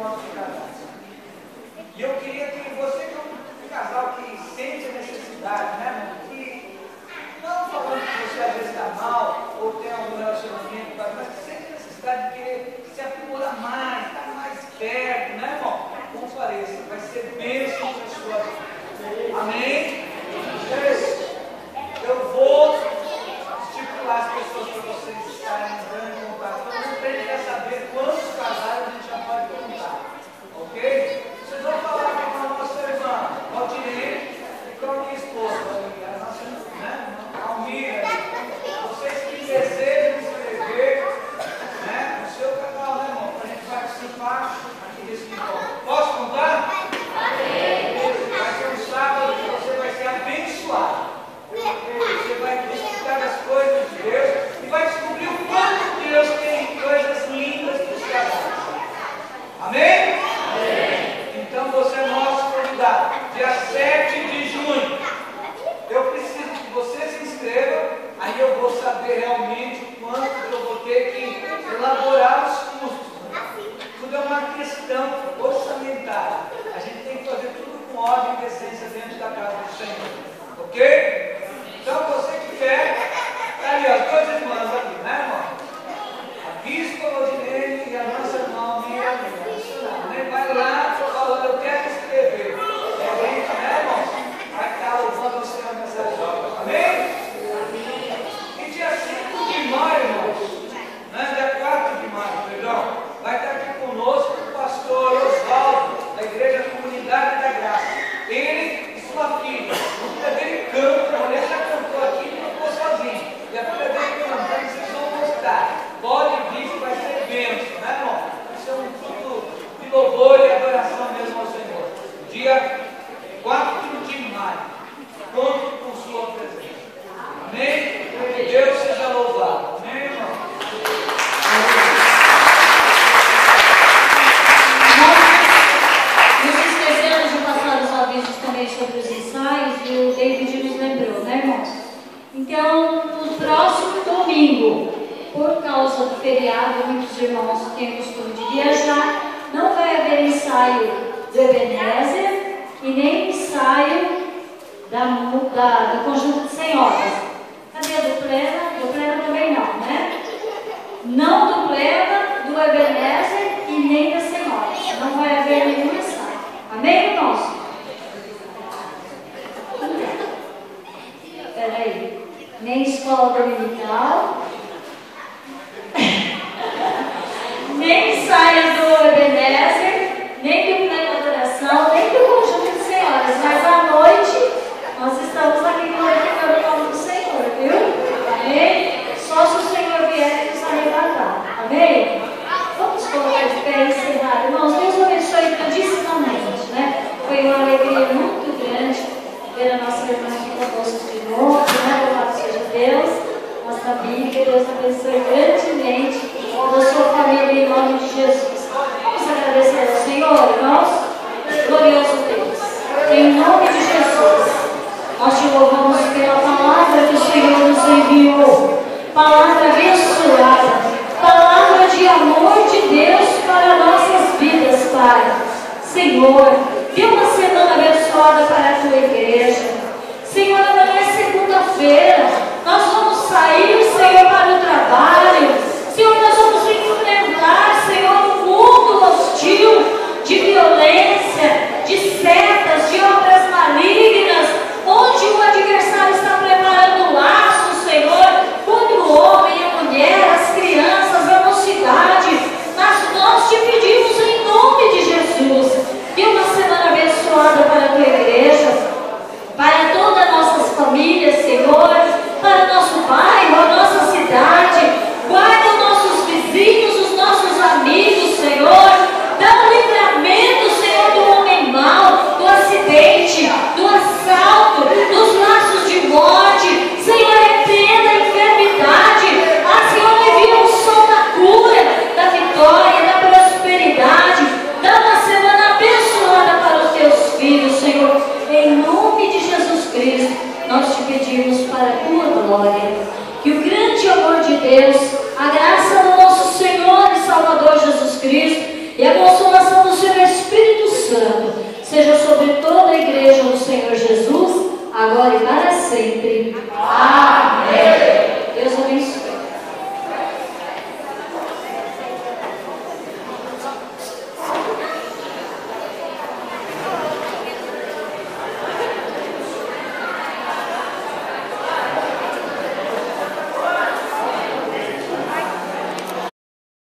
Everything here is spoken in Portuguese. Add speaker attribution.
Speaker 1: encontro de casais. E eu queria que você, como um casal que sente a necessidade, né, irmão? Que, não falando que você às vezes está mal, ou tem algum relacionamento, mas que sente a necessidade de querer se aprimorar mais, estar mais perto, né, irmão? Compareça, vai ser bênção para a sua vida. Amém? Eu vou estipular as pessoas para vocês estarem entrando em contato. Então, a gente quer saber quantos casais a gente já pode contar. Ok? Vocês vão falar com a nossa irmã Valdirene e com a minha esposa, a nossa irmã Almira. Vocês que desejam escrever, né, o seu canal, né, irmão? Para a gente participar aqui desse encontro. Posso contar? Vai ser um sábado que você vai ser abençoado. Você vai desfrutar das coisas de Deus e vai descobrir o quanto Deus tem coisas lindas para os casais. Amém? Amém? Então você é nosso convidado. Dia 7 de junho. Eu preciso que você se inscreva, aí eu vou saber realmente o quanto eu vou ter que elaborar os custos. Tudo é uma questão orçamentária. A gente tem que fazer tudo com ordem e decência dentro da casa do Senhor. Ok? Então você que quer, tá ali as duas irmãs ali, né, irmão? A Bispa Valdirene e a nossa irmã Miriam. Vai lá, falando, eu quero escrever. E a gente, né, irmão? Vai estar louvando o Senhor nessa jovem. Amém? E dia 5 de maio, irmãos, né, dia 4 de maio, perdão, vai estar aqui conosco o pastor Osvaldo, da Igreja Comunidade da Graça. Ele e sua filha. A filha dele canta, a mulher já cantou aqui e não ficou sozinho. E a filha dele cantando, vocês vão gostar. Pode vir que vai ser bênção, né, irmão? Vai ser um culto de louvor e adoração mesmo ao Senhor. Dia 4 de maio. Conto com sua presença. Amém? Que Deus seja louvado. Amém, irmão?
Speaker 2: Nós esquecemos de passar os avisos também sobre os ensaios e o David nos lembrou, né, irmãos? Então, no próximo domingo, por causa do feriado, muitos irmãos têm o costume de viajar, não vai haver ensaio do Ebenezer e nem ensaio do Conjunto de Senhoras. Cadê a do Plena? Do Plena também não, né? Não do Plena, do Ebenezer e nem das Senhoras. Não vai haver nenhum ensaio. Amém, irmãos? Peraí. Nem escola dominical. Nem ensaio do Ebenezer, nem do Plena Adoração, nem do Conjunto de Senhoras. Mas à noite, nós estamos aqui glorificando o nome do Senhor, viu? Amém? Só se o Senhor vier nos arrebatar. Amém? Vamos colocar de pé e encerrar. Irmãos, Deus abençoe grandissimamente, né? Foi uma alegria muito grande ver a nossa irmã aqui conosco de novo, né? Louvado seja Deus, nossa Bíblia. Deus abençoe grandemente toda a sua família em nome de Jesus. Vamos agradecer ao Senhor, irmãos? Glorioso Deus. Em nome de Jesus, nós te louvamos pela palavra que o Senhor nos enviou. Palavra abençoada. Palavra de amor de Deus para nossas vidas, Pai. Senhor, dê uma semana abençoada para a tua igreja. Senhor, amanhã é segunda-feira. Nós vamos sair, Senhor, para o trabalho. Senhor, nós vamos enfrentar, Senhor, um mundo hostil de violência, de setas, de obras malignas, onde o adversário está preparando laços, Senhor, contra o homem, a mulher, as crianças, a mocidade. Mas nós te pedimos em nome de Jesus, dê uma semana abençoada para a tua igreja, para todas as nossas famílias, Senhor, para o nosso bairro, a nossa cidade. Guarda os nossos vizinhos, os nossos amigos, Senhor. Dá um livramento, Senhor, do homem mau, do acidente, do assalto, dos laços de morte. Senhor, repreenda a enfermidade. Ah, Senhor, envia o som da cura, da vitória, da prosperidade. Dá uma semana abençoada para os teus filhos, Senhor. Em nome de Jesus Cristo, nós te pedimos para a tua glória. Que o grande amor de Deus, a graça do nosso Senhor e Salvador Jesus Cristo e a consolação do para sempre.
Speaker 3: Amém.